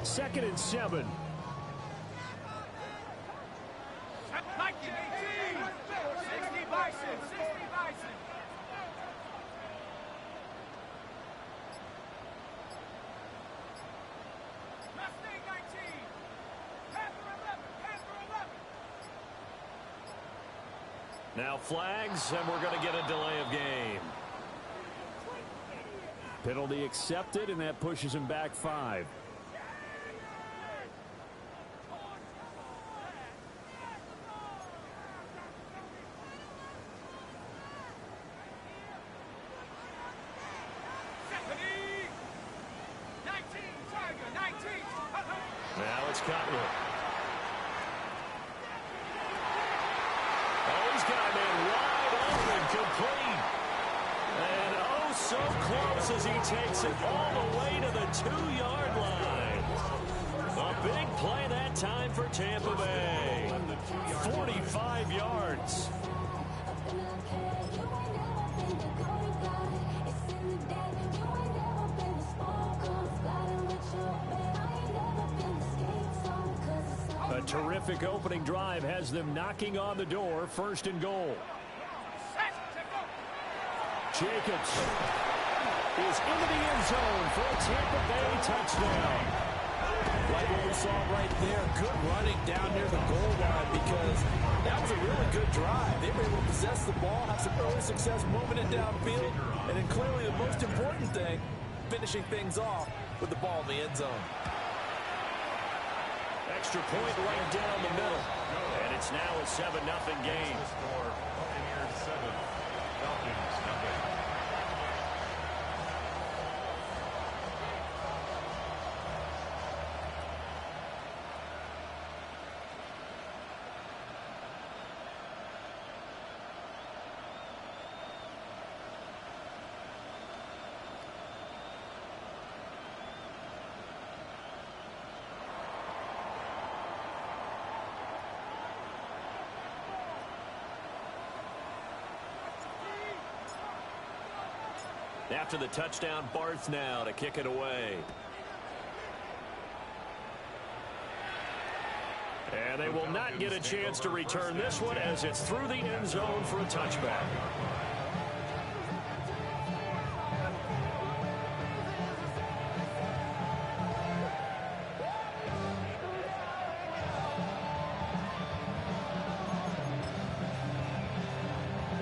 2nd and 7. Now flags, and we're going to get a delay of game. Penalty accepted, and that pushes him back 5. Now it's Cotton. Oh, he's got him in wide open, complete. And oh, so close as he takes it all the way to the 2-yard line. A big play that time for Tampa Bay. 45 yards. A terrific opening drive has them knocking on the door. 1st and goal. Jacobs is into the end zone for a Tampa Bay touchdown. Like what we saw right there, good running down near the goal line, because that was a really good drive. They were able to possess the ball, have some early success moving it downfield, and then clearly the most important thing, finishing things off with the ball in the end zone. Extra point right down the middle. And it's now a 7-0 game. Score, Buccaneers 7, Falcons nothing. After the touchdown, Barth now to kick it away. And they will not get a chance to return this one as it's through the end zone for a touchback.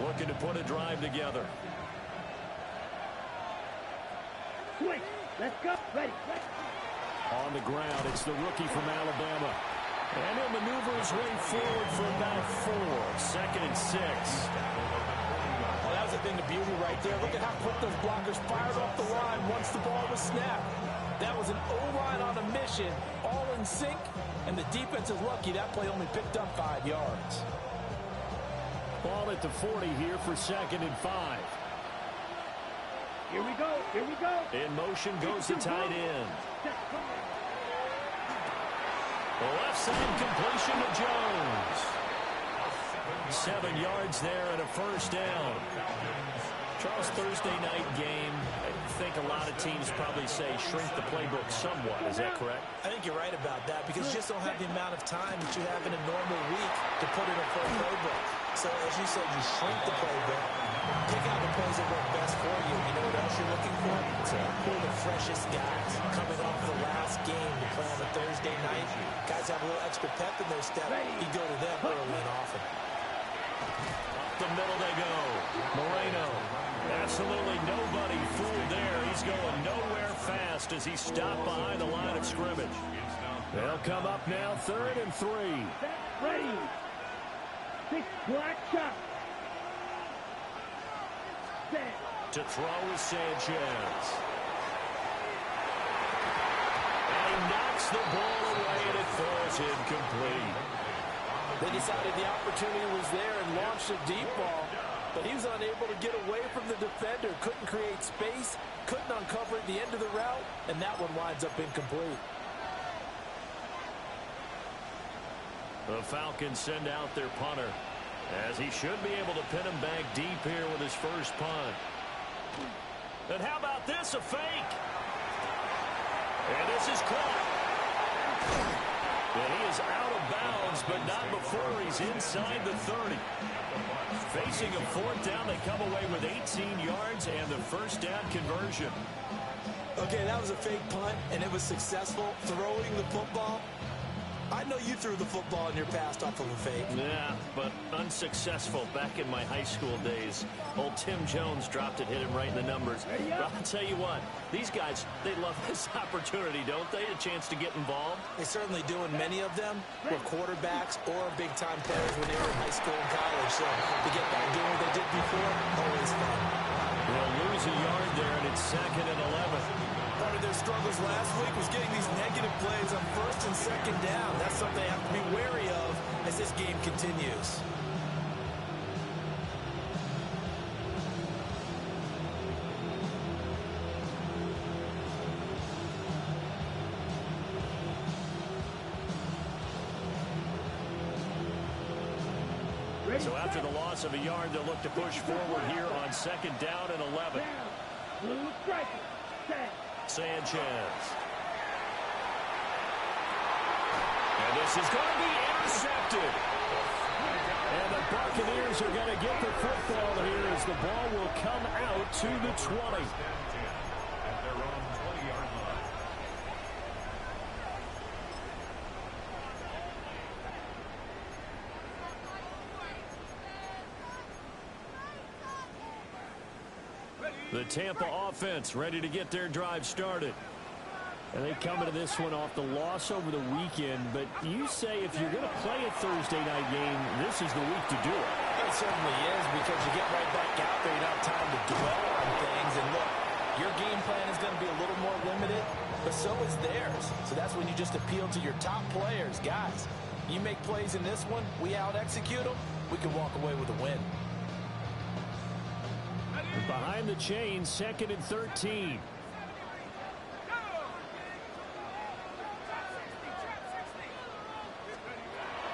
Looking to put a drive together. Let's go. Ready. On the ground, it's the rookie from Alabama. And he'll maneuver his way forward for about 4. 2nd and 6. Well, that was a thing of beauty right there. Look at how quick those blockers fired off the line once the ball was snapped. That was an O-line on a mission, all in sync, and the defense is lucky that play only picked up 5 yards. Ball at the 40 here for 2nd and 5. Here we go. Here we go. In motion goes the tight end. The left side completion to Jones. 7 yards there and a 1st down. Charles, Thursday night game, I think a lot of teams probably say shrink the playbook somewhat. Is that correct? I think you're right about that, because you just don't have the amount of time that you have in a normal week to put in a full playbook. So, as you said, you shrink the playbook, pick out the plays that work best for you. You know what else you're looking for? Who are the freshest guys coming off the last game to play on a Thursday night? Guys have a little extra pep in their step. You go to them early and often. Up the middle they go. Moreno. Absolutely nobody fooled there. He's going nowhere fast as he stopped behind the line of scrimmage. They'll come up now, 3rd and 3. Ready. 6 black shot. To throw is Sanchez. And he knocks the ball away and it falls incomplete. They decided the opportunity was there and launched a deep ball, but he was unable to get away from the defender, couldn't create space, couldn't uncover at the end of the route, and that one winds up incomplete. The Falcons send out their punter, as he should be able to pin him back deep here with his first punt. And how about this, a fake? And this is caught. And he is out of bounds, but not before he's inside the 30. Facing a fourth down, they come away with 18 yards and the first down conversion. Okay, that was a fake punt, and it was successful. Throwing the football, I know you threw the football in your past off of a fake. Yeah, but unsuccessful back in my high school days. Old Tim Jones dropped it, hit him right in the numbers. But I'll tell you what, these guys, they love this opportunity, don't they? A chance to get involved. They certainly do, and many of them were quarterbacks or big-time players when they were in high school and college. So to get back doing what they did before, always fun. They'll lose a yard there, and it's 2nd and 11. Part of their struggles last week was getting these negative plays on 1st and 2nd down. That's something they have to be wary of as this game continues. So after the loss of a yard, they'll look to push forward here on 2nd down and 11. Sanchez. And this is going to be intercepted. And the Buccaneers are going to get the football here as the ball will come out to the 20. At their own 20-yard line. The Tampa offense ready to get their drive started. And they come into this one off the loss over the weekend. But you say if you're going to play a Thursday night game, this is the week to do it. It certainly is, because you get right back out there. You don't have time to dwell on things. And look, your game plan is going to be a little more limited, but so is theirs. So that's when you just appeal to your top players. Guys, you make plays in this one, we out-execute them, we can walk away with a win. Behind the chain, 2nd and 13.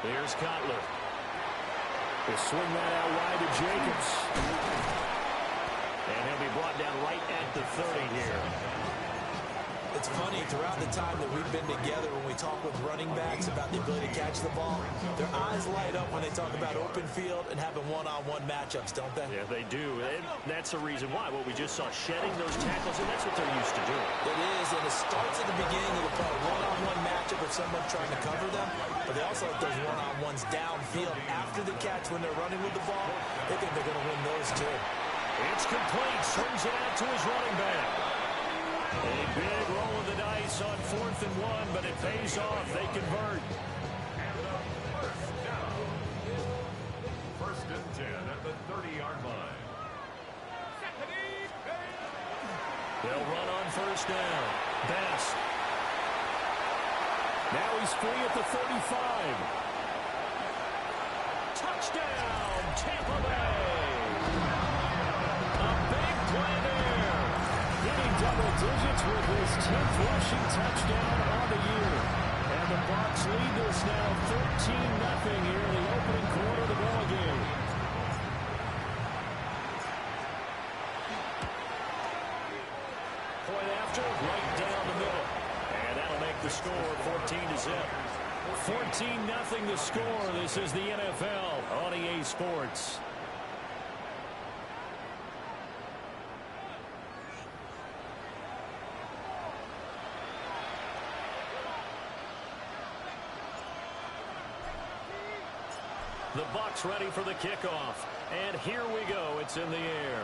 Here's Cutler. He'll swing that out wide to Jacobs. And he'll be brought down right at the 30 here. It's funny, throughout the time that we've been together, when we talk with running backs about the ability to catch the ball, their eyes light up when they talk about open field and having one-on-one matchups, don't they? Yeah, they do. And that's the reason why. What we just saw, shedding those tackles, and that's what they're used to doing. It is, and it starts at the beginning of the play. One-on-one matchup with someone trying to cover them, but they also have those one-on-ones downfield after the catch when they're running with the ball. They think they're going to win those too. It's complete. Swings it out to his running back. A big roll of the dice on 4th and 1, but it pays off. They convert. First and 10 at the 30-yard line. They'll run on 1st down. Best. Now he's free at the 35. Touchdown, Tampa Bay. A big play there. Hitting double digits with his 10th rushing touchdown on the year. And the Bucs lead this now 13-0 here in the opening quarter of the ball game. Point after, right down the middle. And that'll make the score 14-0. 14-0 the score. This is the NFL on EA Sports. The Bucs ready for the kickoff. And here we go. It's in the air.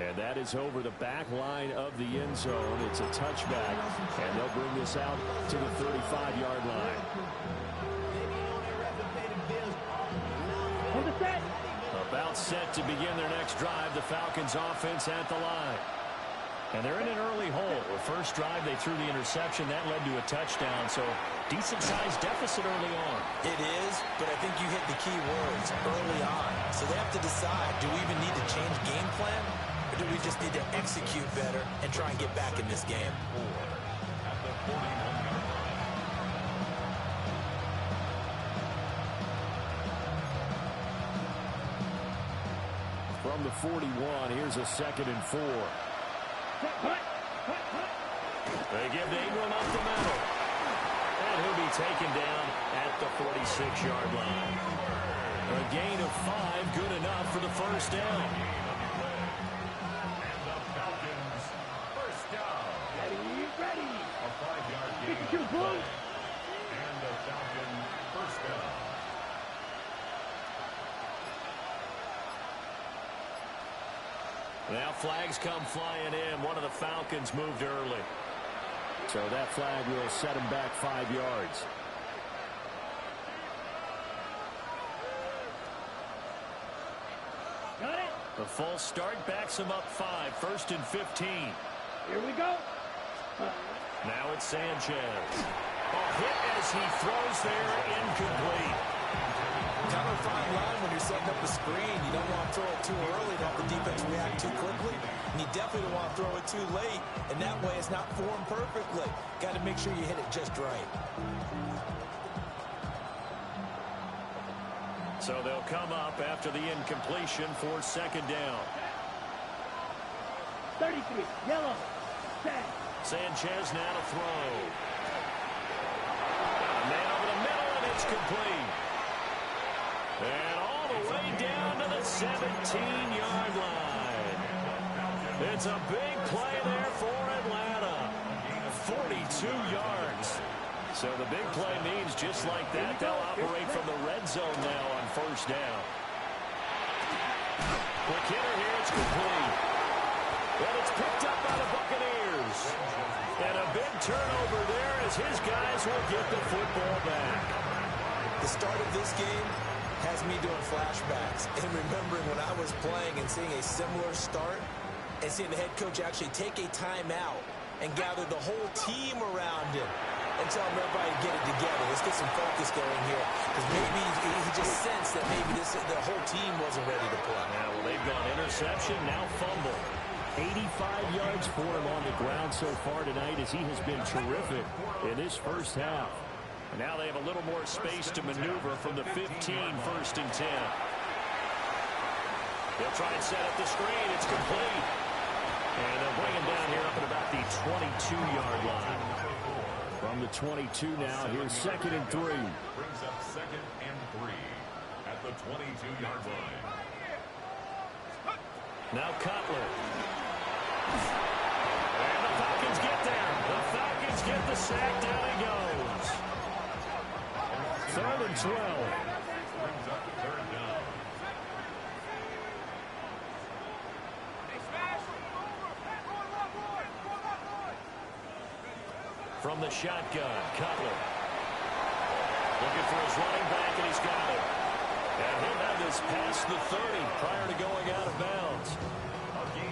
And that is over the back line of the end zone. It's a touchback. And they'll bring this out to the 35-yard line. About set to begin their next drive. The Falcons offense at the line. And they're in an early hole. The first drive, they threw the interception. That led to a touchdown. So decent-sized deficit early on. It is, but I think you hit the key words early on. So they have to decide, do we even need to change game plan? Or do we just need to execute better and try and get back in this game? At the 41-yard line. From the 41, here's a 2nd and 4. They give to Ingram up the middle. And he'll be taken down at the 46-yard line. A gain of 5, good enough for the first down. And the Falcons, first down. Ready. A 5-yard gain. Get your boot. And the Falcons, first down. Now flags come flying in. One of the Falcons moved early. So that flag will set him back 5 yards. Got it. The full start backs him up 5. First and 15. Here we go. Now it's Sanchez. A hit as he throws there, incomplete. Kind of a fine line when you're setting up a screen. You don't want to throw it too early to have the defense react too quickly. And you definitely don't want to throw it too late. And that way it's not formed perfectly. Got to make sure you hit it just right. So they'll come up after the incompletion for second down. 33. Yellow. Set. Sanchez now to throw. A man over the middle, and it's complete. And all the way down to the 17-yard line. It's a big play there for Atlanta. 42 yards. So the big play means just like that, they'll operate from the red zone now on first down. Quick hitter here, it's complete. And it's picked up by the Buccaneers. And a big turnover there as his guys will get the football back. The start of this game has me doing flashbacks and remembering when I was playing and seeing a similar start and seeing the head coach actually take a timeout and gather the whole team around him and tell everybody to get it together. Let's get some focus going here, because maybe he just sensed that maybe the whole team wasn't ready to play. Now, well, they've gone interception, now fumble. 85 yards for him on the ground so far tonight as he has been terrific in this first half. And now they have a little more space to maneuver from the 15, first and 10. They'll try and set up the screen. It's complete. And they'll bring him down here up at about the 22-yard line. From the 22 now, here's second and 3. Brings up second and 3 at the 22-yard line. Now Cutler. And the Falcons get there. The Falcons get the sack. Down he goes. Third and 12. Brings up third down. From the shotgun, Cutler. Looking for his running back, and he's got it. And he'll have this past the 30 prior to going out of bounds.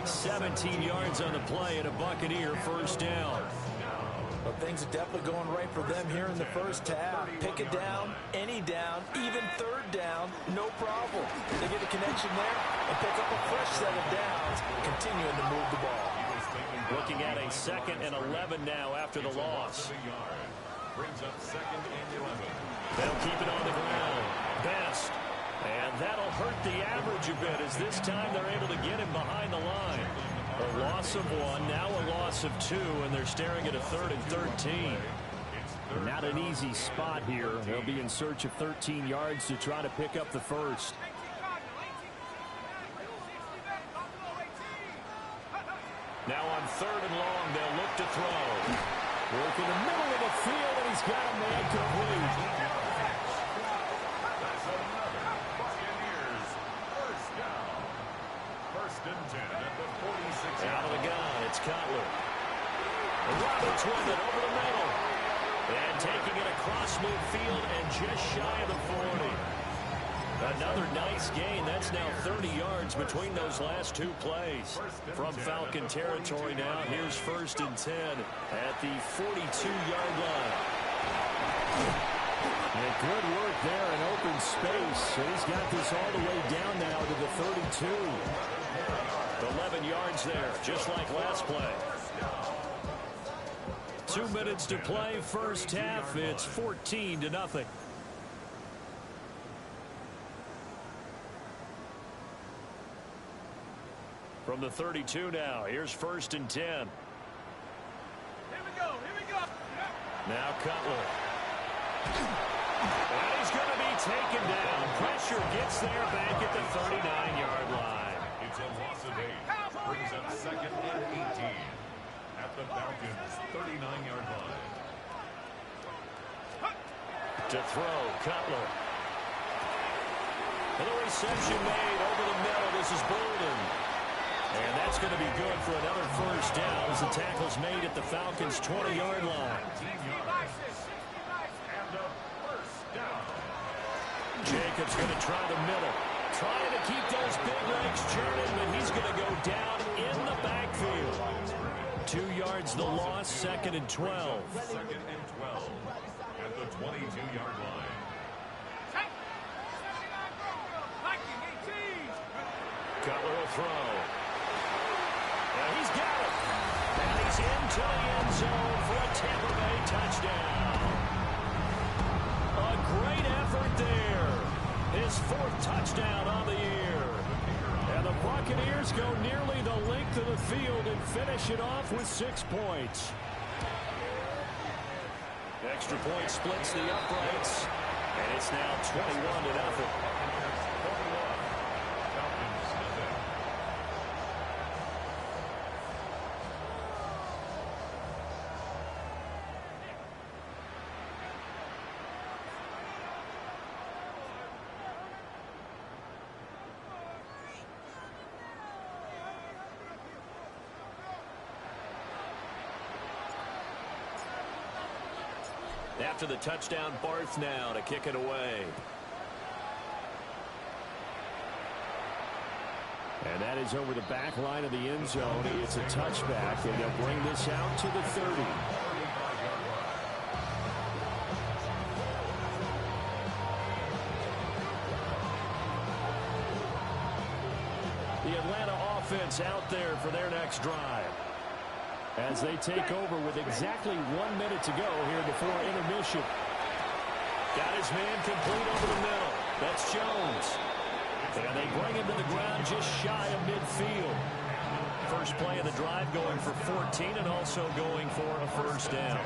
17 yards on the play and a Buccaneer first down. But things are definitely going right for them here in the first half. Pick it down, any down, even third down, no problem. They get a connection there and pick up a fresh set of downs, continuing to move the ball. Looking at a second and 11 now after the loss. Brings up second and 11. They'll keep it on the ground. Best. And that'll hurt the average a bit as this time they're able to get him behind the line. A loss of 1, now a loss of 2, and they're staring at a third and 13. Not an easy spot here. They'll be in search of 13 yards to try to pick up the first. Now on third and long, they'll look to throw. Work in the middle of the field, and he's got a man complete. That's another Buccaneers first down. First and 10 at the 46. Out of the gun, it's Cutler. Roberts with it over the middle. And taking it across midfield and just shy of the 40. Another nice gain. That's now 30 yards between those last two plays. From Falcon territory now, here's first and 10 at the 42-yard line. And good work there in open space. And he's got this all the way down now to the 32. 11 yards there, just like last play. 2 minutes to play, first half. It's 14-0. From the 32 now, here's first and 10. Now Cutler. And he's going to be taken down. Pressure gets there back at the 39-yard line. It's a loss of 8. Brings up second and 18 at the Falcons' 39-yard line. To throw, Cutler. And the reception made over the middle. This is Bolden. And that's going to be good for another first down as the tackle's made at the Falcons' 20-yard line. And a first down. Jacobs going to try the middle. Trying to keep those big legs churning, but he's going to go down in the backfield. 2 yards the loss, second and 12. Second and 12 at the 22-yard line. Cutler will throw. And he's got it. And he's into the end zone for a Tampa Bay touchdown. A great effort there. His 4th touchdown on the year. And the Buccaneers go nearly the length of the field and finish it off with 6 points. Extra point splits the uprights. And it's now 21-0. After the touchdown, Barth now to kick it away. And that is over the back line of the end zone. It's a touchback, and they'll bring this out to the 30. The Atlanta offense out there for their next drive, as they take over with exactly 1 minute to go here before intermission. Got his man complete over the middle. That's Jones. And they bring him to the ground just shy of midfield. First play of the drive going for 14 and also going for a first down.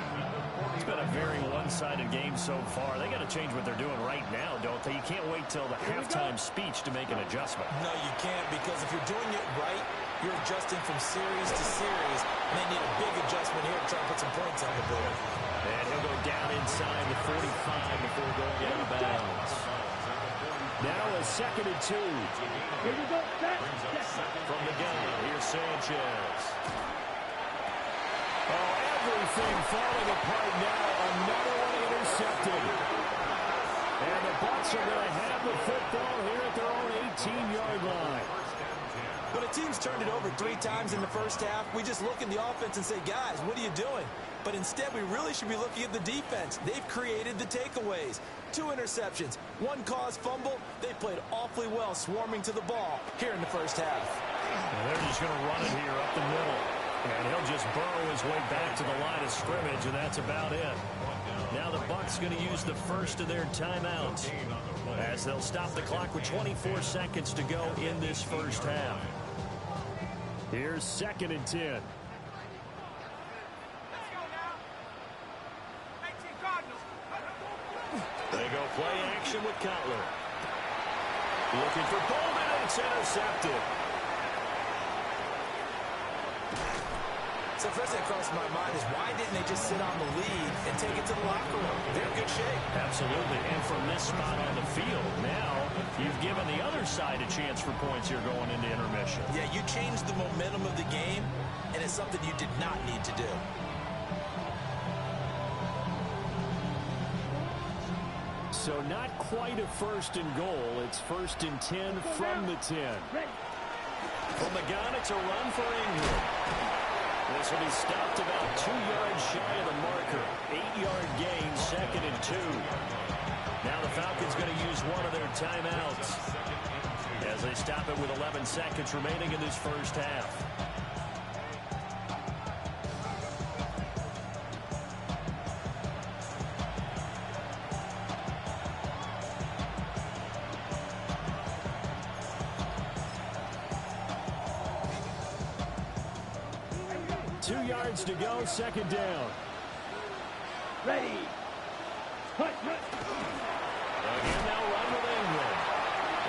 It's been a very one-sided game so far. They got to change what they're doing right now, don't they? You can't wait till the halftime speech to make an adjustment. No, you can't, because if you're doing it right, you're adjusting from series to series, and they need a big adjustment here to try and put some points on the board. And he'll go down inside the 45 before going out of bounds. Now a 2nd and 2. Here we go. From the gun, here's Sanchez. Oh, everything falling apart now. Another one intercepted. And the Bucs are going to have the football here at their own 18-yard line. When a team's turned it over 3 times in the first half, we just look at the offense and say, guys, what are you doing? But instead, we really should be looking at the defense. They've created the takeaways. 2 interceptions, 1 caused fumble. They played awfully well swarming to the ball here in the first half. And they're just going to run it here up the middle. And he'll just burrow his way back to the line of scrimmage, and that's about it. Now the Bucs going to use the first of their timeouts, as they'll stop the clock with 24 seconds to go in this first half. Here's 2nd and 10. They go play action with Cutler. Looking for Bolden, and it's intercepted. So first thing that crossed my mind is, why didn't they just sit on the lead and take it to the locker room? They're in good shape. Absolutely. And from this spot on the field, now you've given the other side a chance for points here going into intermission. Yeah, you changed the momentum of the game, and it's something you did not need to do. So not quite a 1st and goal. It's 1st and 10 from the 10. From the gun, it's a run for Ingram. This will be stopped about 2 yards shy of the marker. 8-yard gain, 2nd and 2. Now the Falcons going to use one of their timeouts as they stop it with 11 seconds remaining in this first half. To go, 2nd down. Ready. Hut, hut. Again, they'll run with England.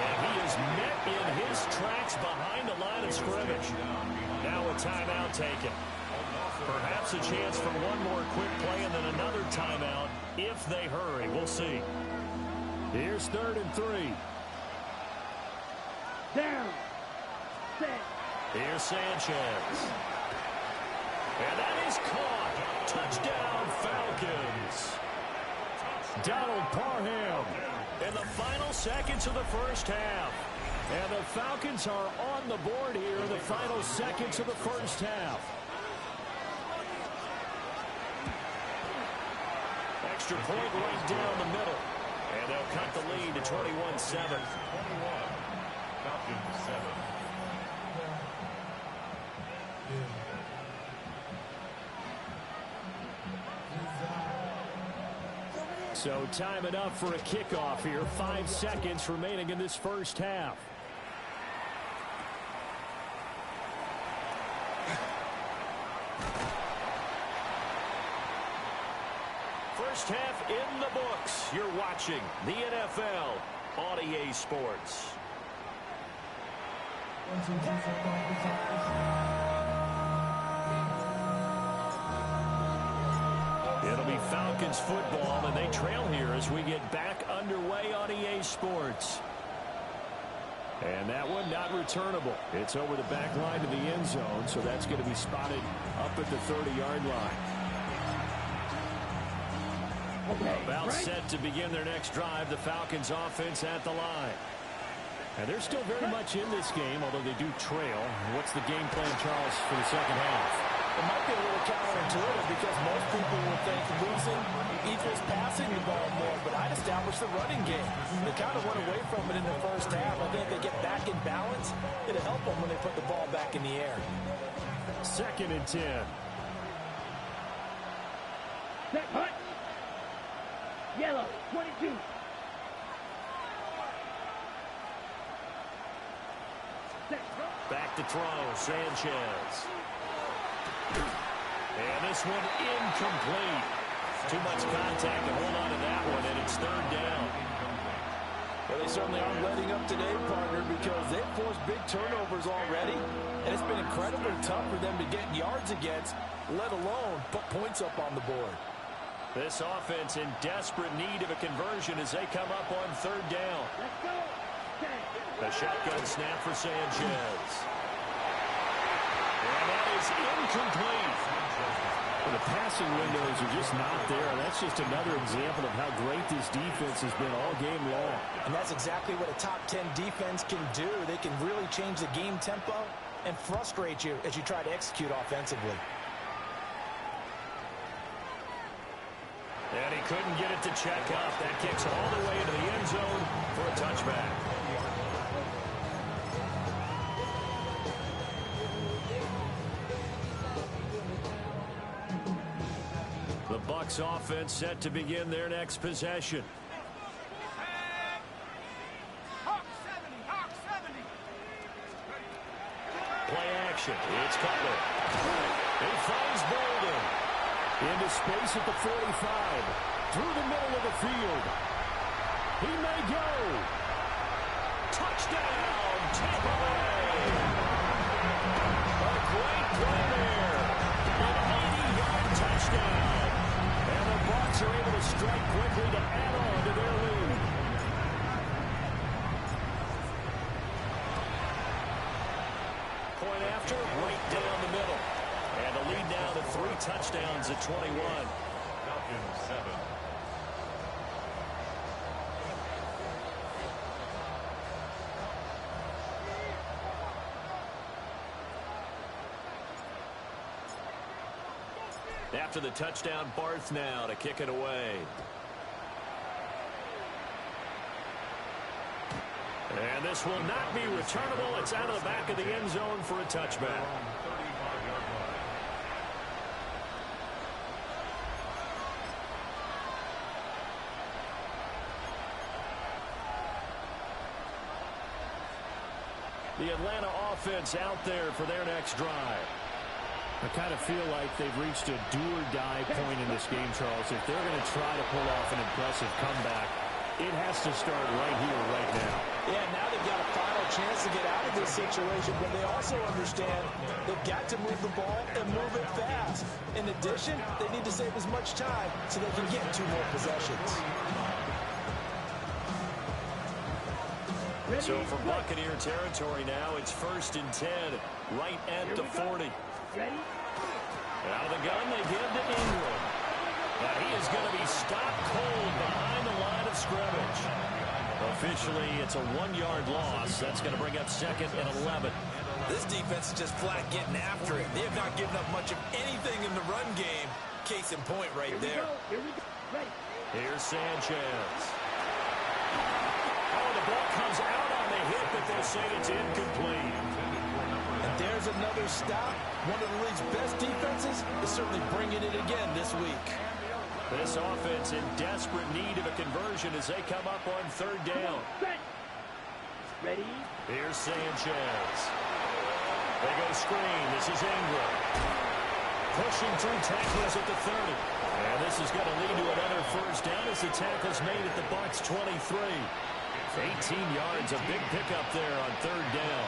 And he is met in his tracks behind the line of scrimmage. Now a timeout taken. Perhaps a chance for one more quick play and then another timeout if they hurry. We'll see. Here's 3rd and 3. Down. Set. Here's Sanchez. And that is caught. Touchdown, Falcons. Donald Parham in the final seconds of the first half. And the Falcons are on the board here in the final seconds of the first half. Extra point right down the middle. And they'll cut the lead to 21-7. 21. Falcons 7. So time it up for a kickoff here. 5 seconds remaining in this first half. First half in the books. You're watching the NFL on EA Sports. It'll be Falcons football, and they trail here as we get back underway on EA Sports. And that one not returnable. It's over the back line to the end zone, so that's going to be spotted up at the 30-yard line. About set to begin their next drive, the Falcons offense at the line. And they're still very much in this game, although they do trail. What's the game plan, Charles, for the second half? It might be a little counterintuitive because most people would think losing equals passing the ball more, but I'd establish the running game. They kind of went away from it in the first half. I think if they get back in balance, it'll help them when they put the ball back in the air. 2nd and 10. Set, hut. Yellow, 22. Set, Back to throw, Sanchez. And this one incomplete. Too much contact to hold on to that one, and it's 3rd down. Well, they certainly aren't letting up today, partner, because they've forced big turnovers already, and it's been incredibly tough for them to get yards against, let alone put points up on the board. This offense in desperate need of a conversion as they come up on 3rd down. let's go. Set. A shotgun snap for Sanchez. And that is incomplete. Well, the passing windows are just not there. That's just another example of how great this defense has been all game long. And that's exactly what a top 10 defense can do. They can really change the game tempo and frustrate you as you try to execute offensively. And he couldn't get it to check up. That kicks all the way into the end zone for a touchback. The Bucs offense set to begin their next possession. Play action. It's Cutler. He finds Bolden. Into space at the 45. Through the middle of the field. He may go. Touchdown, Tampa Bay. A great play there. An 80-yard touchdown. And the Bucs are able to strike quickly to add on to their lead. Point after, right down the middle. And the lead now to 3 touchdowns at 21. Falcons 7. After the touchdown, Barth now to kick it away. And this will not be returnable. It's out of the back of the end zone for a touchback. 35-yard line. The Atlanta offense out there for their next drive. I kind of feel like they've reached a do-or-die point in this game, Charles. If they're going to try to pull off an impressive comeback, it has to start right here, right now. Yeah, now they've got a final chance to get out of this situation, but they also understand they've got to move the ball and move it fast. In addition, they need to save as much time so they can get 2 more possessions. So for Buccaneer territory now, it's 1st and 10, right at the 40. Ready? Out of the gun, they give to Ingram. Now he is going to be stopped cold behind the line of scrimmage. Officially, it's a 1-yard loss. That's going to bring up 2nd and 11. This defense is just flat getting after it. They have not given up much of anything in the run game. Case in point right there. Here we go. Ready. Here's Sanchez. Oh, the ball comes out on the hit, but they'll say it's incomplete. And there's another stop. One of the league's best defenses is certainly bringing it again this week. This offense in desperate need of a conversion as they come up on 3rd down. Ready? Here's Sanchez. They go screen. This is Ingram. Pushing through tackles at the 30. And this is going to lead to another 1st down as the tackle's made at the Bucs 23. 18 yards, a big pickup there on 3rd down.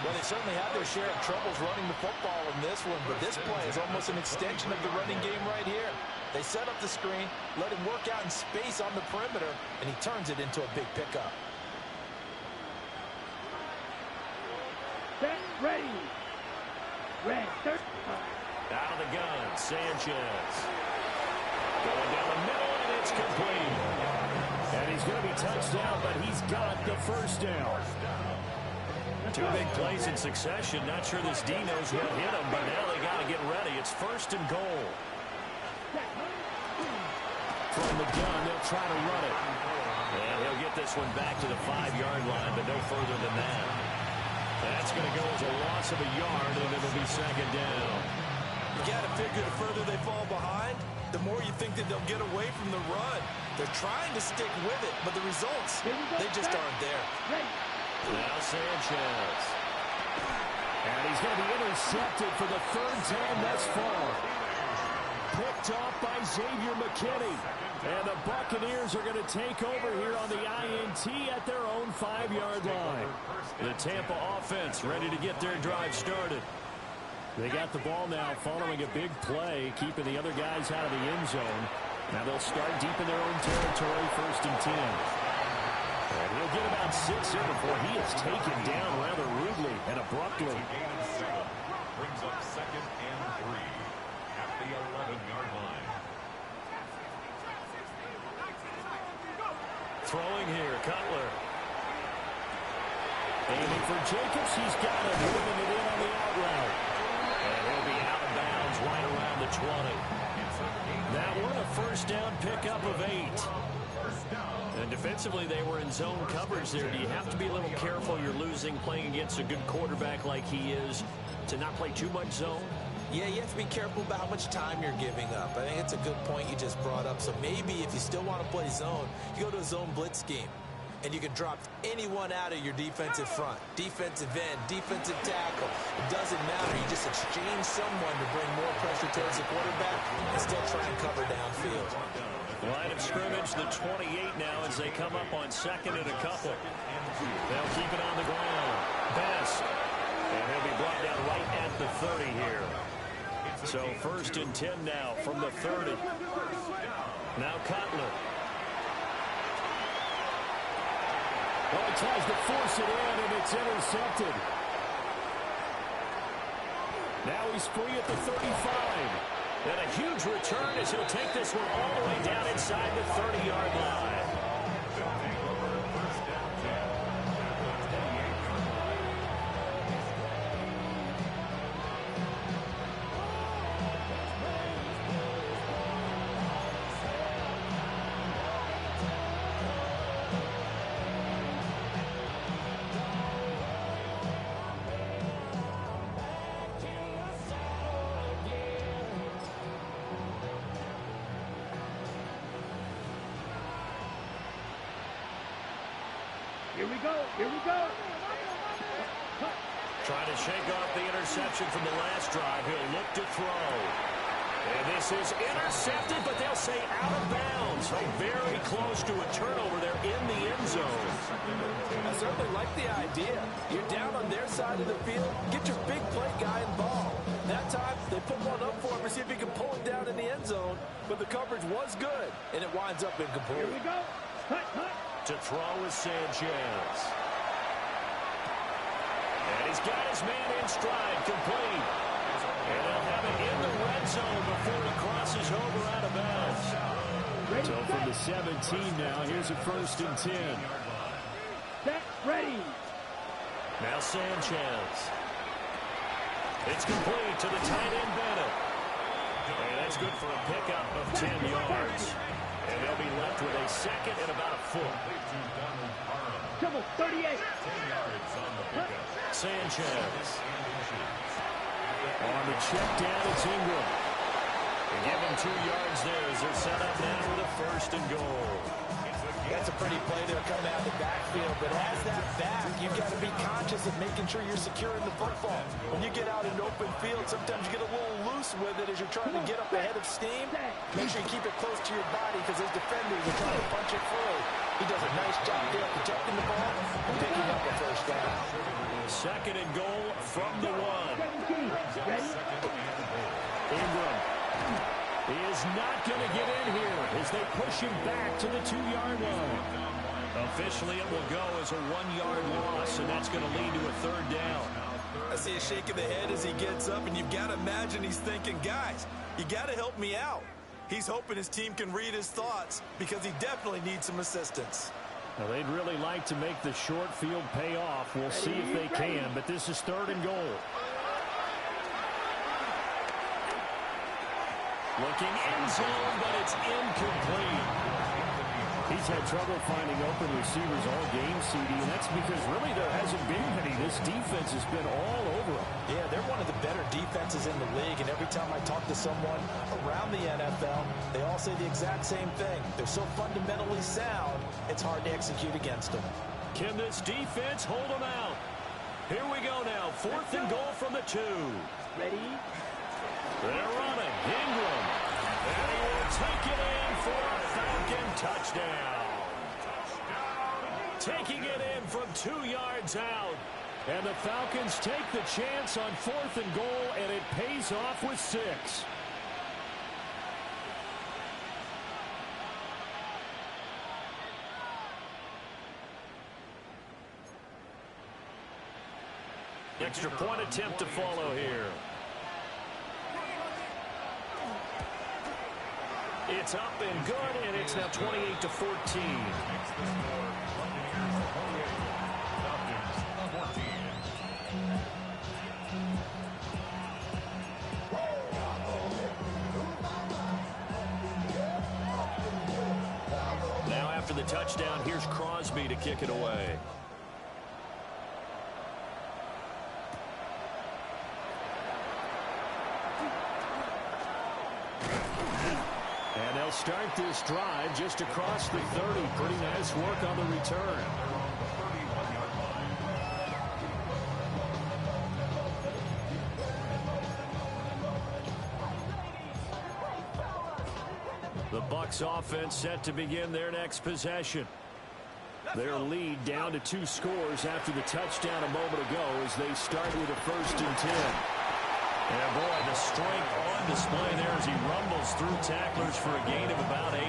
Well, they certainly had their share of troubles running the football in this one, but this play is almost an extension of the running game right here. They set up the screen, let him work out in space on the perimeter, and he turns it into a big pickup. Set. Ready. Red. Third. Out of the gun, Sanchez. Going down the middle, and it's complete. And he's going to be touched down, but he's got the 1st down. 2 big plays in succession. Not sure this D knows what hit him, but now they got to get ready. It's 1st and goal. From the gun, they'll try to run it. And he'll get this one back to the 5-yard line, but no further than that. That's going to go as a loss of a yard, and it'll be 2nd down. You got to figure the further they fall behind, the more you think that they'll get away from the run. They're trying to stick with it, but the results, they just aren't there. Now Sanchez. And he's going to be intercepted for the 3rd time thus far. Picked off by Xavier McKinney. And the Buccaneers are going to take over here on the INT at their own 5-yard line. The Tampa offense ready to get their drive started. They got the ball now following a big play, keeping the other guys out of the end zone. Now they'll start deep in their own territory, 1st and 10. And he'll get about 6 here before he is taken down rather rudely and abruptly. Brings up 2nd and 3 at the 11-yard line. Throwing here, Cutler. Aiming for Jacobs, he's got it, moving it in on the out route. And he'll be out of bounds right around the 20. That one a 1st down pickup of 8. And defensively, they were in zone coverage there. Do you have to be a little careful? You're losing, playing against a good quarterback like he is, to not play too much zone? Yeah, you have to be careful about how much time you're giving up. I think it's a good point you just brought up. So maybe if you still want to play zone, you go to a zone blitz scheme. And you can drop anyone out of your defensive front. Defensive end, defensive tackle. It doesn't matter. You just exchange someone to bring more pressure towards the quarterback and still try and cover downfield. Line of scrimmage, the 28 now as they come up on 2nd and a couple. They'll keep it on the ground. Best. And he'll be brought down right at the 30 here. So 1st and 10 now from the 30. Now Cutler. Well, he tries to force it in, and it's intercepted. Now he's free at the 35. And a huge return as he'll take this one all the way down inside the 30-yard line. Here we go. Here we go. Trying to shake off the interception from the last drive. He'll look to throw. And this is intercepted, but they'll say out of bounds. So very close to a turnover there in the end zone. I certainly like the idea. You're down on their side of the field. Get your big play guy involved. That time, they put one up for him to see if he can pull it down in the end zone. But the coverage was good, and it winds up incomplete. Here we go. Cut, cut. To throw is Sanchez. And he's got his man in stride, complete. And they'll have it in the red zone before he crosses over out of bounds. So from the 17 now, here's a 1st and 10. Set, ready. Now Sanchez. It's complete to the tight end Bennett. And that's good for a pickup of 10 yards. And they'll be left with a second and about a foot. Double, 38. Sanchez. On the check down, it's Ingram. And give him 2 yards there as they're set up now with a 1st and goal. That's a pretty play there coming out of the backfield. But as that back, you've got to be conscious of making sure you're securing the football. When you get out in open field, sometimes you get a little loose with it as you're trying to get up ahead of steam. Make sure you keep it close to your body because those defenders are trying to punch it through. He does a nice job there protecting the ball and picking up a 1st down. 2nd and goal from the 1. 17. Ready? Ingram is not going to get in here as they push him back to the 2-yard line. Officially, it will go as a 1-yard loss, and that's going to lead to a 3rd down. I see a shake of the head as he gets up, and you've got to imagine he's thinking, guys, you got to help me out. He's hoping his team can read his thoughts because he definitely needs some assistance. Now, they'd really like to make the short field pay off. We'll see if they can, but this is 3rd and goal. Looking end zone, but it's incomplete. He's had trouble finding open receivers all game, CD, and that's because really there hasn't been any. This defense has been all over him. Yeah, they're one of the better defenses in the league, and every time I talk to someone around the NFL, they all say the exact same thing. They're so fundamentally sound, it's hard to execute against them. Can this defense hold them out? Here we go now, 4th and goal from the 2. Ready? They're running. Ingram. And he will take it in for a Falcon touchdown. Taking it in from 2 yards out. And the Falcons take the chance on 4th and goal, and it pays off with 6. Extra point attempt to follow here. It's up and good, and it's now 28-14. Now after the touchdown, here's Crosby to kick it away. And they'll start this drive just across the 30. Pretty nice work on the return. The Bucs offense set to begin their next possession. Their lead down to 2 scores after the touchdown a moment ago as they start with a 1st and 10. And boy, the strength on display there as he rumbles through tacklers for a gain of about 8.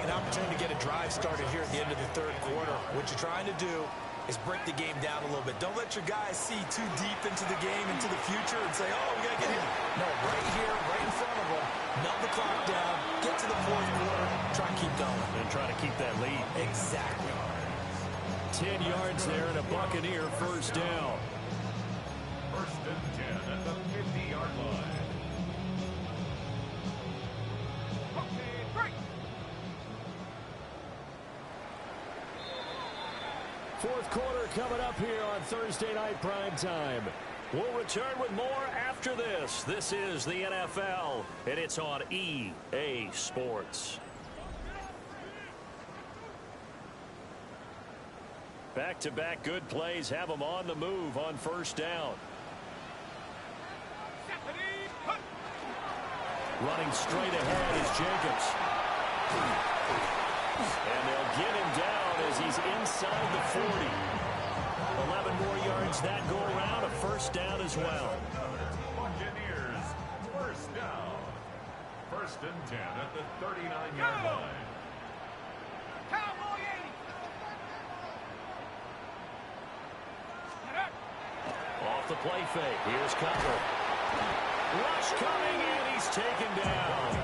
An opportunity to get a drive started here at the end of the 3rd quarter. What you're trying to do is break the game down a little bit. Don't let your guys see too deep into the game, into the future, and say, oh, we got to get in. No, right here, right in front of them, melt the clock down, get to the 4th quarter, try and keep going. And try to keep that lead. Exactly. 10 yards there and a Buccaneer 1st down. 1st and 10 at the 50-yard line. Okay, break. 4th quarter coming up here on Thursday Night Prime Time. We'll return with more after this. This is the NFL, and it's on EA Sports. Back-to-back good plays have them on the move on first down. Running straight ahead is Jacobs. And they'll get him down as he's inside the 40. 11 more yards that go around, a first down as well. Buccaneers, first down. First and 10 at the 39-yard line. Off the play fake. Here's Cutler. Rush coming, and he's taken down.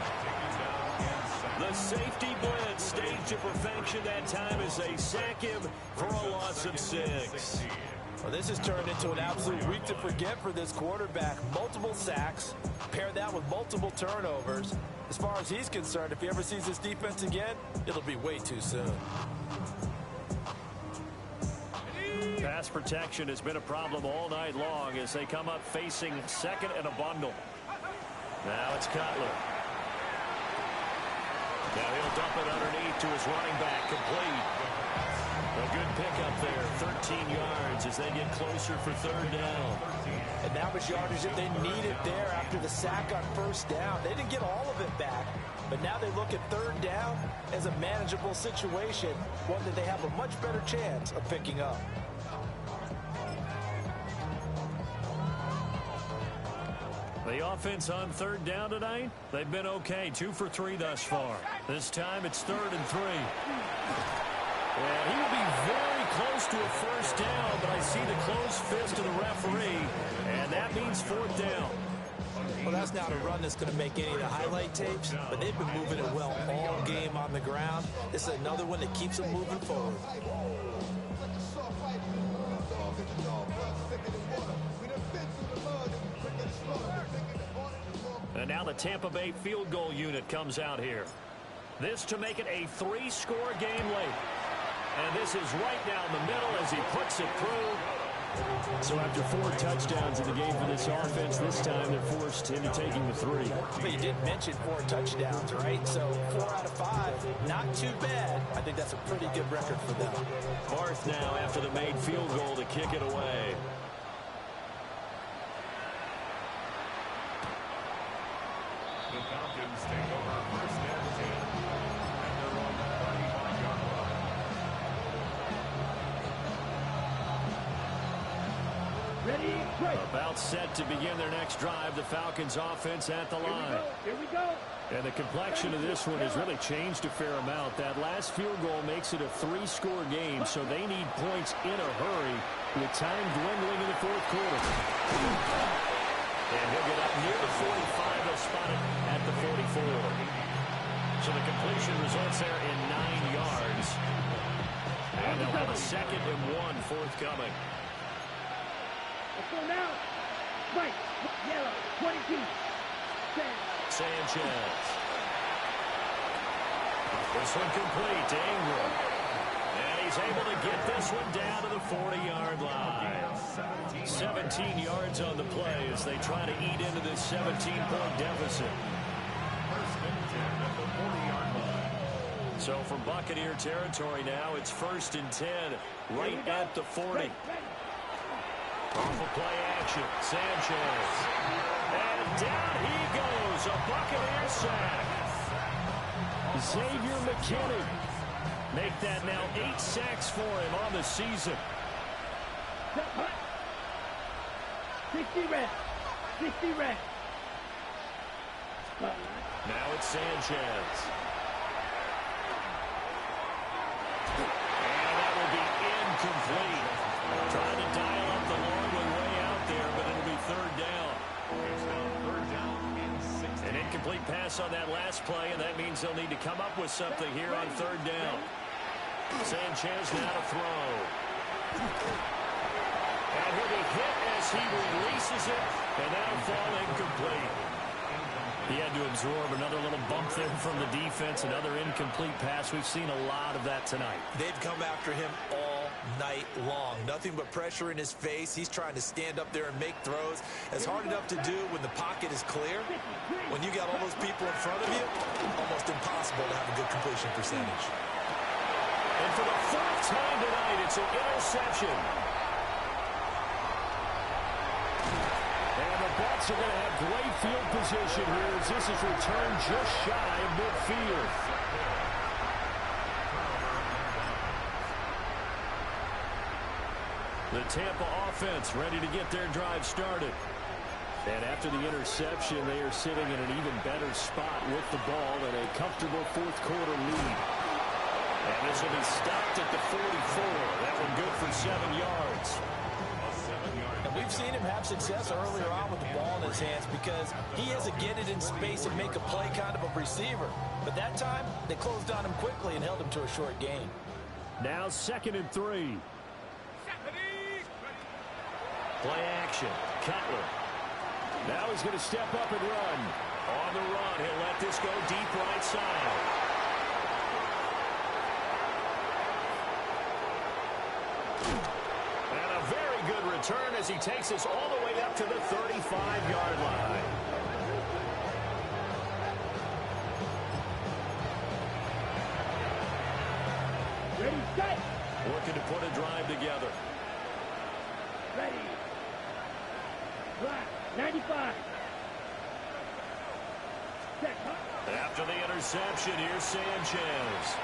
The safety blitz staged to perfection that time as they sack him for a loss of 6. Well, this has turned into an absolute week to forget for this quarterback. Multiple sacks, pair that with multiple turnovers. As far as he's concerned, if he ever sees this defense again, it'll be way too soon. Pass protection has been a problem all night long as they come up facing second and a bundle. Now it's Cutler. Now he'll dump it underneath to his running back, complete. A good pickup there, 13 yards as they get closer for third down. And that was yardage that they needed there after the sack on first down. They didn't get all of it back, but now they look at third down as a manageable situation, one that they have a much better chance of picking up. The offense on third down tonight, they've been okay. 2 for 3 thus far. This time it's 3rd and 3. And he will be very close to a first down, but I see the closed fist of the referee, and that means 4th down. Well, that's not a run that's going to make any of the highlight tapes, but they've been moving it well all game on the ground. This is another one that keeps them moving forward. And now the Tampa Bay field goal unit comes out here. This to make it a 3-score game late. And this is right down the middle as he puts it through. So after 4 touchdowns in the game for this offense, this time they're forced into taking the 3. But you did mention 4 touchdowns, right? So 4 out of 5, not too bad. I think that's a pretty good record for them. Barth now after the made field goal to kick it away. The Falcons take over first and 10. And they're on the 35-yard line. Ready, break. About set to begin their next drive. The Falcons offense at the line. Here we go. And the complexion of this one has really changed a fair amount. That last field goal makes it a 3-score game, so they need points in a hurry with time dwindling in the 4th quarter. And he'll get up near the 45. They'll spot it at the 44. So the completion results there in 9 yards. And they'll have a 2nd and 1 forthcoming. Let's go now. Right, yellow, 22. Sanchez. This one complete to Ingram. And he's able to get this one down to the 40-yard line. 17 yards on the play as they try to eat into this 17-point deficit. First and 10 at the 40-yard line. So from Buccaneer territory now, it's 1st and 10 right at the 40. Off of play action, Sanchez. And down he goes, a Buccaneer sack. Xavier McKinney. Make that now 8 sacks for him on the season. 60 red. 60 red. Now it's Sanchez. And that will be incomplete. Trying to dial up the long one way out there, but it'll be 3rd down. It's now 3rd down and 6. An incomplete pass on that last play, and that means they'll need to come up with something here on 3rd down. Sanchez now to throw. And he'll be hit as he releases it, and that'll fall incomplete. He had to absorb another little bump there from the defense, another incomplete pass. We've seen a lot of that tonight. They've come after him all night long. Nothing but pressure in his face. He's trying to stand up there and make throws. It's hard enough to do when the pocket is clear. When you got all those people in front of you, almost impossible to have a good completion percentage. And And for the fourth time tonight, it's an interception. And the Bucs are going to have great field position here as this is returned just shy of midfield. The Tampa offense ready to get their drive started. And after the interception, they are sitting in an even better spot with the ball and a comfortable fourth quarter lead. And this will be stopped at the 44. That one good for 7 yards. And we've seen him have success earlier on with the ball in his hands because he has to get it in space and make a play kind of a receiver. But that time, they closed on him quickly and held him to a short gain. Now 2nd and 3. Play action. Cutler. Now he's going to step up and run. On the run, he'll let this go deep right side. And a very good return as he takes us all the way up to the 35-yard line. Ready, set. Looking to put a drive together. Ready. Black, 95. Set, After the interception, here's Sanchez.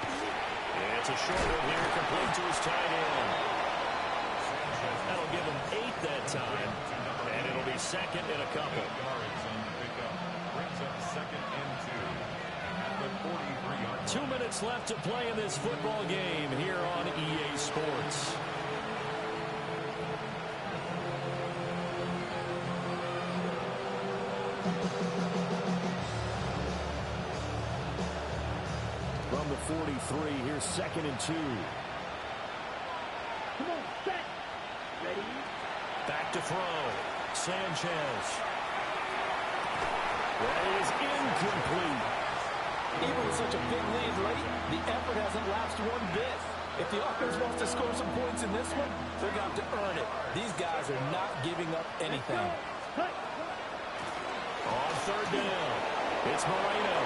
It's a short one here, complete to his tight end. That'll give him 8 that time, and it'll be 2nd and a couple. Brings up 2nd and 2 at the 43-yard. 2 minutes left to play in this football game here on EA Sports. From the 43, here's 2nd and 2. come on, set. Ready. Back to throw. Sanchez. That is incomplete. Even with such a big lead late, the effort hasn't lapsed one bit. If the offense wants to score some points in this one, they're going to have to earn it. These guys are not giving up anything. On 3rd down, it's Moreno.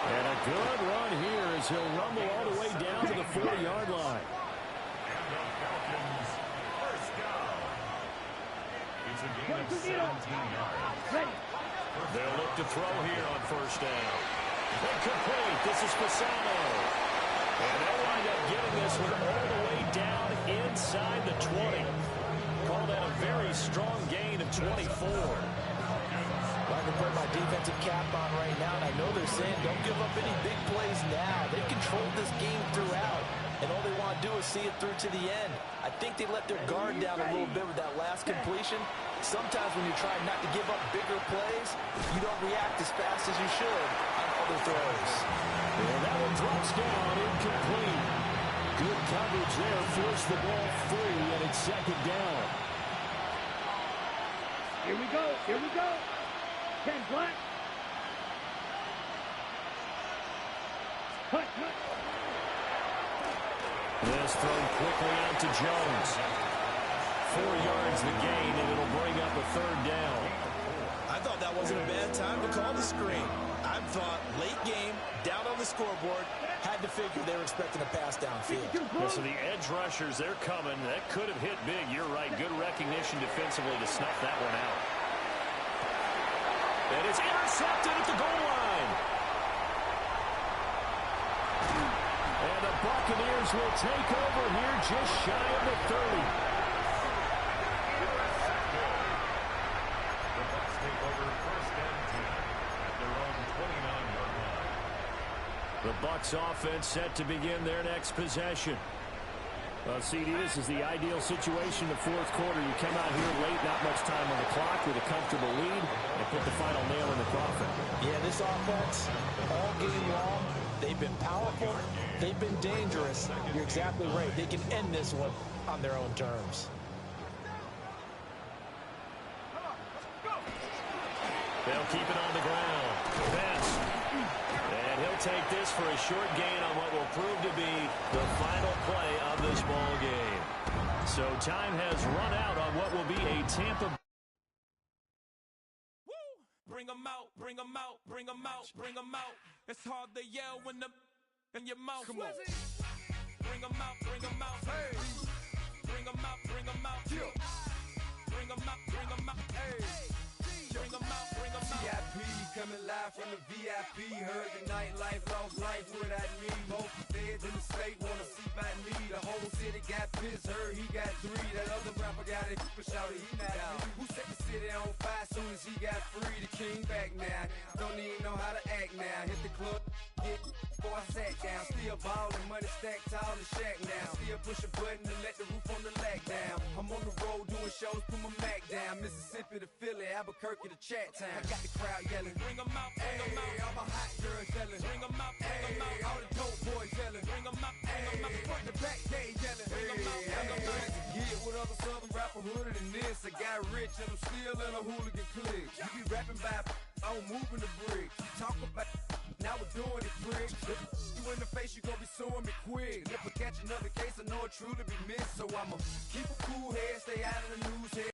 And a good run here as he'll rumble all the way down to the 40-yard line. And the Falcons first down. It's a gain of 17 yards. Ready. They'll look to throw here on 1st down. Incomplete. This is Fasano. And they'll wind up getting this one all the way down inside the 20. Call that a very strong gain of 24. I can put my defensive cap on right now, and I know they're saying don't give up any big plays now. They've controlled this game throughout, and all they want to do is see it through to the end. I think they let their guard down a little bit with that last completion. Sometimes when you're trying not to give up bigger plays, you don't react as fast as you should on other throws. And that one drops down, incomplete. Good coverage there, forced the ball free, and it's 2nd down. Here we go. Here we go. 10 black. Cut. This thrown quickly out to Jones. 4 yards the gain, and it'll bring up a 3rd down. I thought that wasn't a bad time to call the screen. I thought late game, down on the scoreboard, had to figure they were expecting a pass downfield. Yeah, so the edge rushers, they're coming. That could have hit big. You're right. Good recognition defensively to snuff that one out. And it's intercepted at the goal line. And the Buccaneers will take over here just shy of the 30. The Bucs take over 1st and 10 at their own 29-yard line. The Bucs offense set to begin their next possession. Well, CD, this is the ideal situation in the 4th quarter. You come out here late, not much time on the clock with a comfortable lead, and put the final nail in the coffin. Yeah, this offense, all game long, they've been powerful, they've been dangerous. You're exactly right. They can end this one on their own terms. They'll keep it on the ground. Best. And he'll take this for a short gain on what will prove to be the final play of this ball game. So time has run out on what will be a Tampa. Bring 'em out, bring 'em out, bring 'em out, bring 'em out. It's hard to yell when the in your mouth. Come on. bring 'em out, bring 'em out. Hey. Bring 'em out, bring 'em out. Yeah. Bring 'em out, bring 'em out. Hey. Bring 'em out, bring 'em out. VIP coming live from the VIP. Heard the nightlife, lost life without me. Most feds in the state wanna see by me. The whole city got pissed, heard he got 3. That other rapper got it, but shouted he not out. Who set the city on fire soon as he got free? The king back now, don't even know how to act now. Hit the club, get before I sat down. Still ballin', money stacked tall in the shack now. Still push a button and let the roof on the lack down. I'm on the road doing shows, put my Mac down. Mississippi to Philly, Albuquerque to Chat Town. I got the crowd yelling, Bring 'em out, bring 'em out. all my hot girls yelling, Bring 'em out, bring 'em out. all the dope boys yelling, Bring 'em out, bring 'em out. front to back they yelling, Bring 'em out, bring 'em out. Get with other southern rapper hooded than this. I got rich and I'm still in a hooligan clique. You be rapping by, I'm moving the bricks. You talk about, now we're doing it quick. If you in the face, you gon' be suing me quick. And if I catch another case, I know it truly be missed. So I'ma keep a cool head, stay out of the news head.